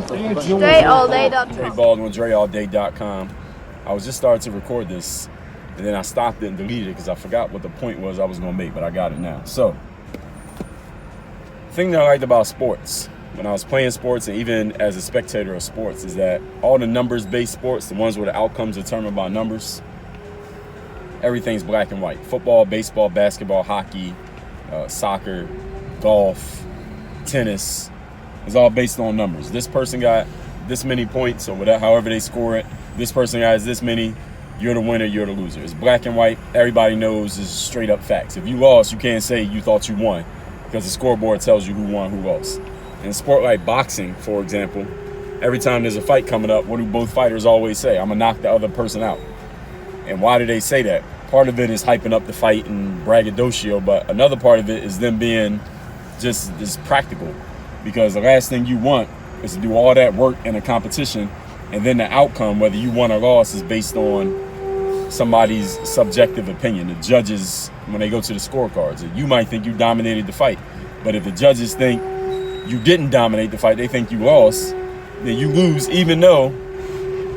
DreAllDay.com. Dre Baldwin, DreAllDay.com. I was just starting to record this, and then I stopped it and deleted it because I forgot what the point was I was going to make, but I got it now. So, the thing that I liked about sports, when I was playing sports and even as a spectator of sports, is that all the numbers-based sports, the ones where the outcomes are determined by numbers, everything's black and white. Football, baseball, basketball, hockey, soccer, golf, tennis, it's all based on numbers. This person got this many points, or whatever, however they score it. This person has this many. You're the winner, you're the loser. It's black and white. Everybody knows it's straight up facts. If you lost, you can't say you thought you won because the scoreboard tells you who won, who lost. In a sport like boxing, for example, every time there's a fight coming up, what do both fighters always say? I'm going to knock the other person out. And why do they say that? Part of it is hyping up the fight and braggadocio, but another part of it is them being just practical. Because the last thing you want is to do all that work in a competition, and then the outcome, whether you won or lost, is based on somebody's subjective opinion. The judges, when they go to the scorecards, you might think you dominated the fight, but if the judges think you didn't dominate the fight, they think you lost, then you lose, even though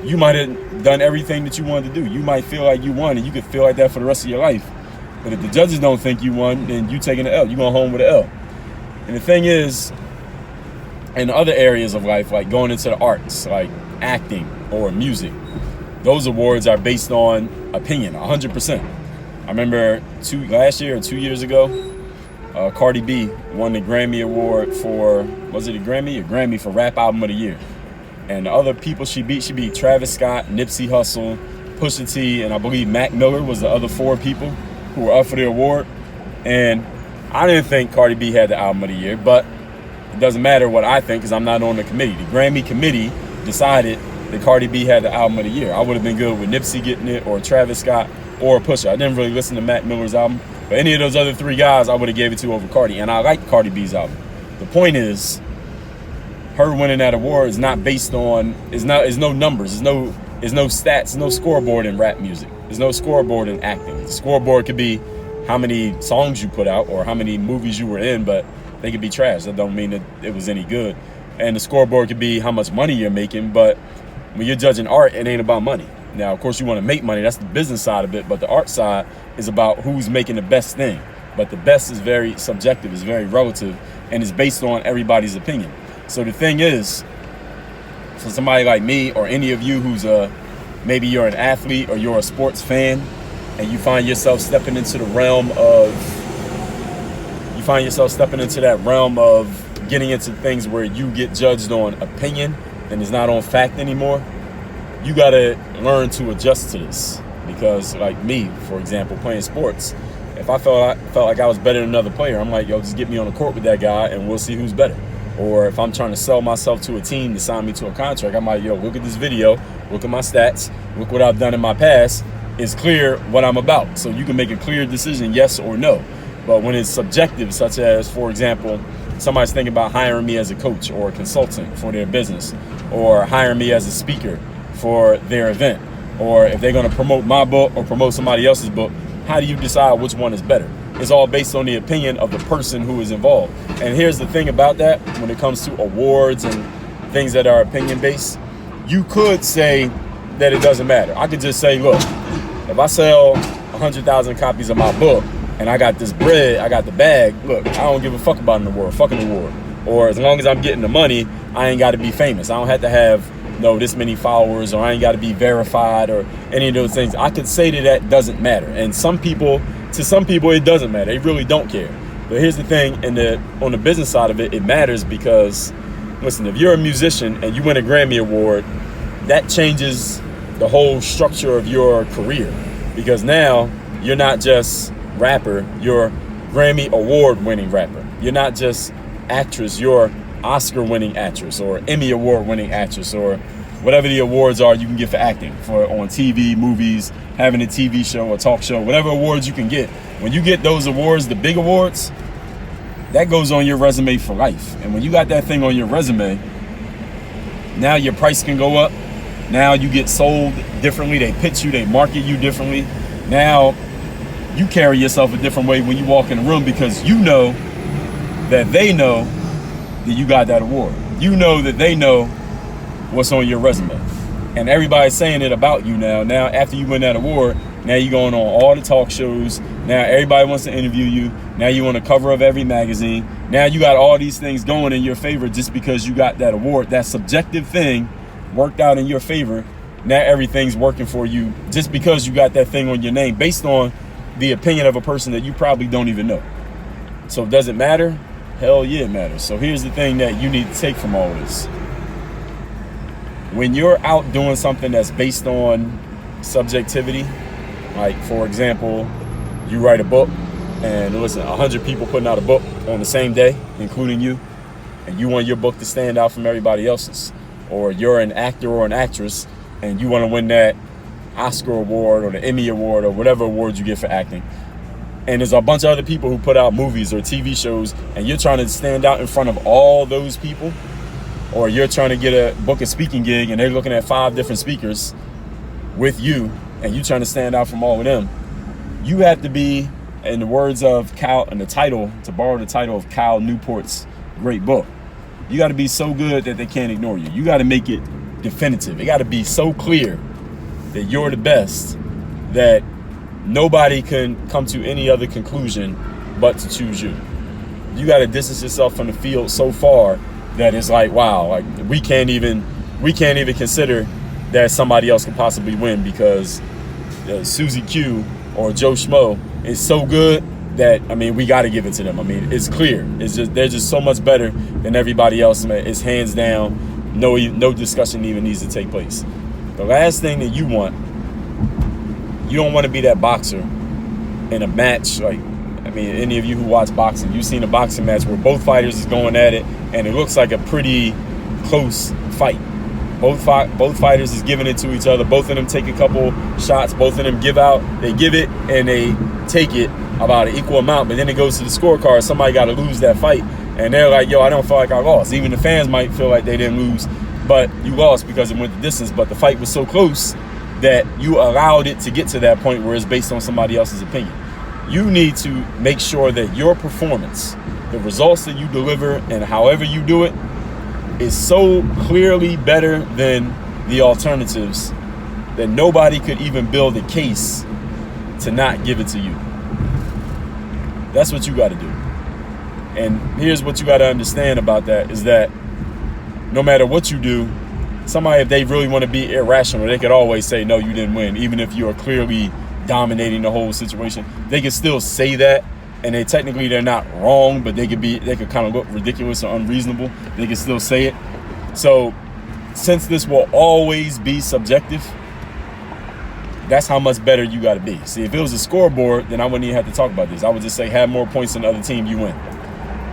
you might have done everything that you wanted to do. You might feel like you won, and you could feel like that for the rest of your life. But if the judges don't think you won, then you taking the L. You going home with an L. And the thing is, in other areas of life, like going into the arts, like acting or music, those awards are based on opinion, 100%. I remember last year or 2 years ago, Cardi B won the Grammy Award for, was it a Grammy? A Grammy for Rap Album of the Year. And the other people she beat Travis Scott, Nipsey Hussle, Pusha T, and I believe Mac Miller was the other 4 people who were up for the award. And I didn't think Cardi B had the Album of the Year, but it doesn't matter what I think because I'm not on the committee. The Grammy committee decided that Cardi B had the Album of the Year. I would have been good with Nipsey getting it, or Travis Scott, or Pusha. I didn't really listen to Mac Miller's album, but any of those other 3 guys I would have gave it to over Cardi, and I like Cardi B's album. The point is, her winning that award is not based on, is no numbers, is no stats, no scoreboard in rap music. There's no scoreboard in acting. The scoreboard could be how many songs you put out or how many movies you were in, but they could be trash. That don't mean that it was any good. And the scoreboard could be how much money you're making, but when you're judging art, it ain't about money. Now, of course, you want to make money. That's the business side of it, but the art side is about who's making the best thing. But the best is very subjective, it's very relative, and it's based on everybody's opinion. So the thing is, for somebody like me or any of you who's maybe you're an athlete or you're a sports fan, and you find yourself stepping into the realm of, getting into things where you get judged on opinion and it's not on fact anymore, you gotta learn to adjust to this. Because like me, for example, playing sports, if I felt like I was better than another player, I'm like, yo, just get me on the court with that guy and we'll see who's better. Or if I'm trying to sell myself to a team to sign me to a contract, I'm like, yo, look at this video, look at my stats, look what I've done in my past. It's clear what I'm about. So you can make a clear decision, yes or no. But when it's subjective, such as, for example, somebody's thinking about hiring me as a coach or a consultant for their business, or hiring me as a speaker for their event, or if they're going to promote my book or promote somebody else's book, how do you decide which one is better? It's all based on the opinion of the person who is involved. And here's the thing about that, when it comes to awards and things that are opinion-based, you could say that it doesn't matter. I could just say, look, if I sell 100,000 copies of my book and I got this bread, I got the bag, look, I don't give a fuck about an award, fuck an award. Or as long as I'm getting the money, I ain't got to be famous. I don't have to have this many followers, or I ain't got to be verified, or any of those things. I could say that doesn't matter. And to some people, it doesn't matter. They really don't care. But here's the thing, on the business side of it, it matters because, listen, if you're a musician and you win a Grammy Award, that changes the whole structure of your career. Because now you're not just rapper, you're Grammy Award winning rapper. You're not just actress, you're Oscar winning actress or Emmy Award winning actress, or whatever the awards are you can get for acting, for on TV, movies, having a TV show or talk show, whatever awards you can get. When you get those awards, the big awards, that goes on your resume for life. And when you got that thing on your resume, now your price can go up. Now you get sold differently. They pitch you, they market you differently. Now you carry yourself a different way when you walk in the room, because you know that they know that you got that award. You know that they know what's on your resume. And everybody's saying it about you now. Now, after you win that award, now you're going on all the talk shows. Now everybody wants to interview you. Now you on the cover of every magazine. Now you got all these things going in your favor just because you got that award. That subjective thing worked out in your favor. Now everything's working for you just because you got that thing on your name based on the opinion of a person that you probably don't even know. So does it matter? Hell yeah, it matters. So here's the thing that you need to take from all this. When you're out doing something that's based on subjectivity, like for example, you write a book and listen, 100 people putting out a book on the same day, including you, and you want your book to stand out from everybody else's. Or you're an actor or an actress and you want to win that Oscar award or the Emmy award or whatever award you get for acting. And there's a bunch of other people who put out movies or TV shows and you're trying to stand out in front of all those people. Or you're trying to book a speaking gig and they're looking at 5 different speakers with you and you trying to stand out from all of them. You have to be, in the words of Cal, and to borrow the title of Cal Newport's great book, you got to be so good that they can't ignore you. You got to make it definitive. It got to be so clear that you're the best that nobody can come to any other conclusion but to choose you. You got to distance yourself from the field so far that it's like, wow, like we can't even consider that somebody else could possibly win because Susie Q or Joe Schmo is so good that, I mean, we got to give it to them. I mean, it's clear. They're just so much better than everybody else. Man. It's hands down. No discussion even needs to take place. The last thing that you don't want to be that boxer in a match. Like, I mean, any of you who watch boxing, you've seen a boxing match where both fighters is going at it and it looks like a pretty close fight. Both fighters is giving it to each other. Both of them take a couple shots. Both of them give it and they take it about an equal amount. But then it goes to the scorecard. Somebody got to lose that fight. And they're like, yo, I don't feel like I lost. Even the fans might feel like they didn't lose, but you lost because it went the distance. But the fight was so close that you allowed it to get to that point where it's based on somebody else's opinion. You need to make sure that your performance, the results that you deliver and however you do it, is so clearly better than the alternatives that nobody could even build a case to not give it to you. That's what you got to do. And here's what you got to understand about that is that no matter what you do, somebody, if they really want to be irrational, they could always say, no, you didn't win. Even if you are clearly dominating the whole situation, they can still say that. And they're not wrong, but they could kind of look ridiculous or unreasonable. They can still say it. So since this will always be subjective, that's how much better you got to be. See, if it was a scoreboard, then I wouldn't even have to talk about this. I would just say, have more points than the other team, you win.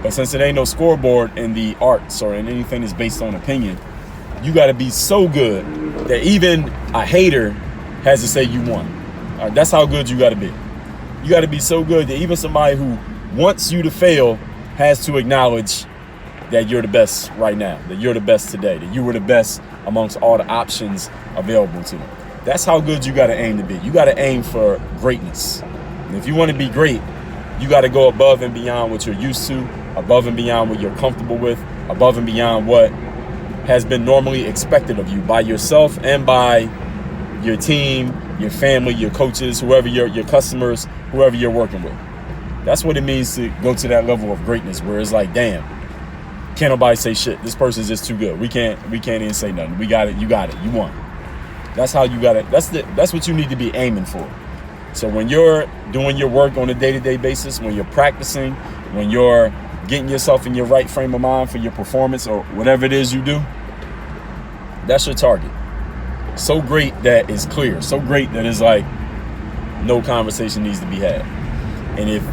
But since it ain't no scoreboard in the arts or in anything that's based on opinion, you got to be so good that even a hater has to say you won. All right, that's how good you got to be. You got to be so good that even somebody who wants you to fail has to acknowledge that you're the best right now, that you're the best today, that you were the best amongst all the options available to them. That's how good you got to aim to be. You got to aim for greatness. And if you want to be great, you got to go above and beyond what you're used to, above and beyond what you're comfortable with, above and beyond what has been normally expected of you by yourself and by your team, your family, your coaches, whoever your customers, whoever you're working with. That's what it means to go to that level of greatness where it's like, damn, can't nobody say shit. This person's just too good. We can't even say nothing. We got it. You got it. You won. That's how you got it. That's what you need to be aiming for. So when you're doing your work on a day-to-day basis, when you're practicing, when you're getting yourself in your right frame of mind for your performance or whatever it is you do, that's your target. So great that it's clear. So great that it's like no conversation needs to be had. And if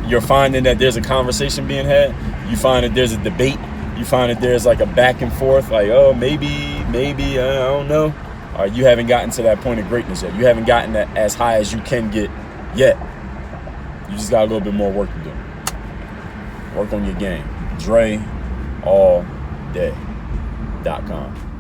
you're finding that there's a conversation being had, you find that there's a debate, you find that there's like a back and forth, like, oh, maybe, I don't know. You haven't gotten to that point of greatness yet. You haven't gotten that as high as you can get yet. You just got a little bit more work to do. Work on your game. DreAllDay.com.